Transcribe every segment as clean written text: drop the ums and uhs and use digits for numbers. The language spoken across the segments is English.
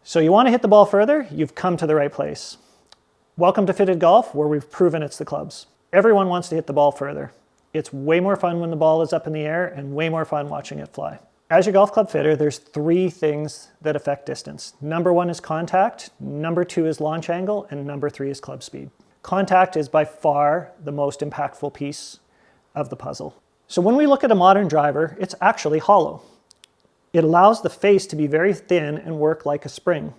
So you want to hit the ball further? You've come to the right place. Welcome to Fitted Golf, where we've proven it's the clubs. Everyone wants to hit the ball further. It's way more fun when the ball is up in the air and way more fun watching it fly. As your golf club fitter, there's three things that affect distance. Number one is contact, number two is launch angle, and number three is club speed. Contact is by far the most impactful piece of the puzzle. So when we look at a modern driver, it's actually hollow. It allows the face to be very thin and work like a spring.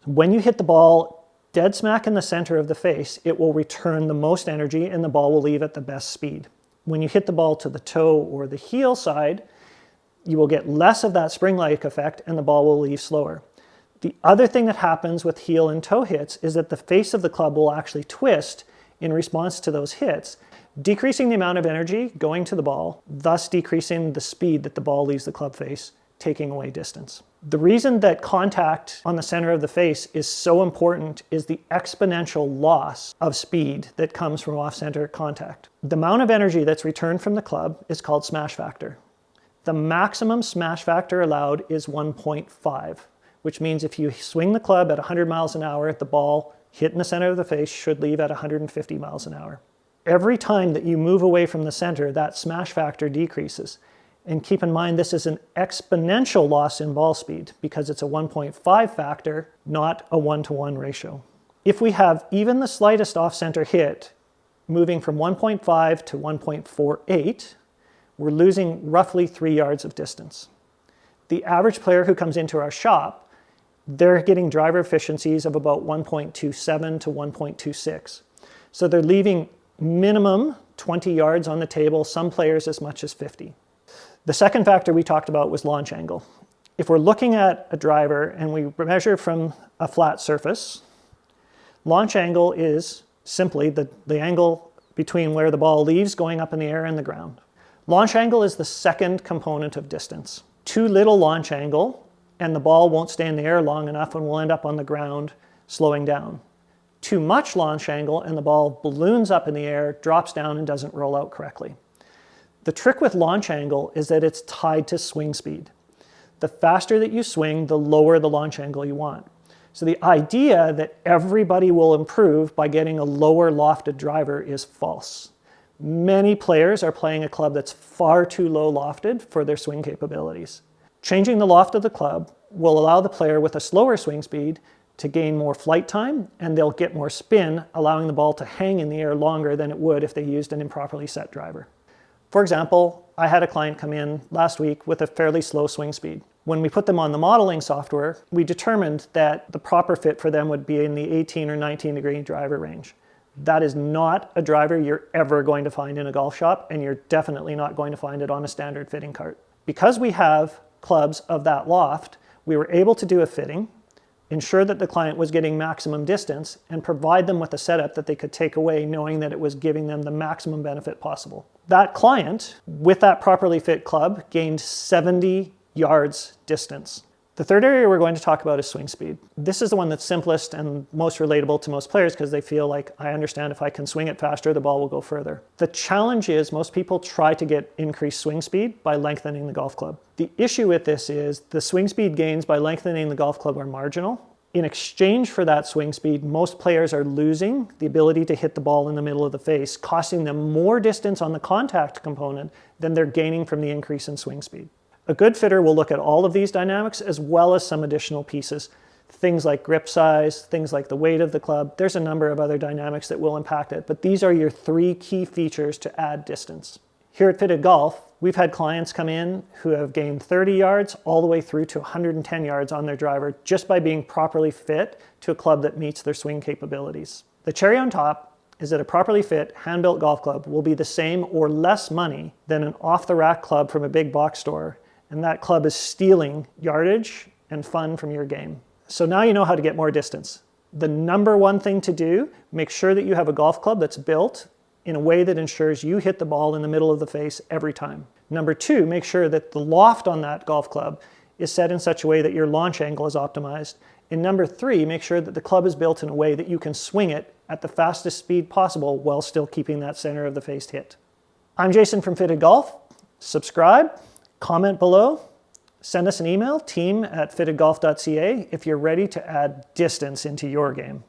When you hit the ball dead smack in the center of the face, it will return the most energy and the ball will leave at the best speed. When you hit the ball to the toe or the heel side, you will get less of that spring-like effect and the ball will leave slower. The other thing that happens with heel and toe hits is that the face of the club will actually twist in response to those hits, decreasing the amount of energy going to the ball, thus decreasing the speed that the ball leaves the club face, taking away distance. The reason that contact on the center of the face is so important is the exponential loss of speed that comes from off-center contact. The amount of energy that's returned from the club is called smash factor. The maximum smash factor allowed is 1.5, which means if you swing the club at 100 miles an hour, the ball hit in the center of the face should leave at 150 miles an hour. Every time that you move away from the center, that smash factor decreases. And keep in mind, this is an exponential loss in ball speed because it's a 1.5 factor, not a 1-to-1 ratio. If we have even the slightest off-center hit, moving from 1.5 to 1.48, we're losing roughly 3 yards of distance. The average player who comes into our shop, they're getting driver efficiencies of about 1.27 to 1.26. So they're leaving minimum 20 yards on the table, some players as much as 50. The second factor we talked about was launch angle. If we're looking at a driver and we measure from a flat surface, launch angle is simply the angle between where the ball leaves going up in the air and the ground. Launch angle is the second component of distance. Too little launch angle and the ball won't stay in the air long enough and will end up on the ground slowing down. Too much launch angle and the ball balloons up in the air, drops down and doesn't roll out correctly. The trick with launch angle is that it's tied to swing speed. The faster that you swing, the lower the launch angle you want. So the idea that everybody will improve by getting a lower lofted driver is false. Many players are playing a club that's far too low lofted for their swing capabilities. Changing the loft of the club will allow the player with a slower swing speed to gain more flight time and they'll get more spin, allowing the ball to hang in the air longer than it would if they used an improperly set driver. For example, I had a client come in last week with a fairly slow swing speed. When we put them on the modeling software, we determined that the proper fit for them would be in the 18 or 19 degree driver range. That is not a driver you're ever going to find in a golf shop, and you're definitely not going to find it on a standard fitting cart. Because we have clubs of that loft, we were able to do a fitting, ensure that the client was getting maximum distance, and provide them with a setup that they could take away knowing that it was giving them the maximum benefit possible. That client, with that properly fit club, gained 70 yards distance. The third area we're going to talk about is swing speed. This is the one that's simplest and most relatable to most players because they feel like, I understand if I can swing it faster, the ball will go further. The challenge is most people try to get increased swing speed by lengthening the golf club. The issue with this is the swing speed gains by lengthening the golf club are marginal. In exchange for that swing speed, most players are losing the ability to hit the ball in the middle of the face, costing them more distance on the contact component than they're gaining from the increase in swing speed. A good fitter will look at all of these dynamics as well as some additional pieces. Things like grip size, things like the weight of the club. There's a number of other dynamics that will impact it, but these are your three key features to add distance. Here at Fitted Golf, we've had clients come in who have gained 30 yards all the way through to 110 yards on their driver just by being properly fit to a club that meets their swing capabilities. The cherry on top is that a properly fit, hand-built golf club will be the same or less money than an off-the-rack club from a big box store, and that club is stealing yardage and fun from your game. So now you know how to get more distance. The number one thing to do, make sure that you have a golf club that's built in a way that ensures you hit the ball in the middle of the face every time. Number two, make sure that the loft on that golf club is set in such a way that your launch angle is optimized. And number three, make sure that the club is built in a way that you can swing it at the fastest speed possible while still keeping that center of the face hit. I'm Jason from Fitted Golf. Subscribe, comment below, Send us an email, team@fittedgolf.ca, if you're ready to add distance into your game.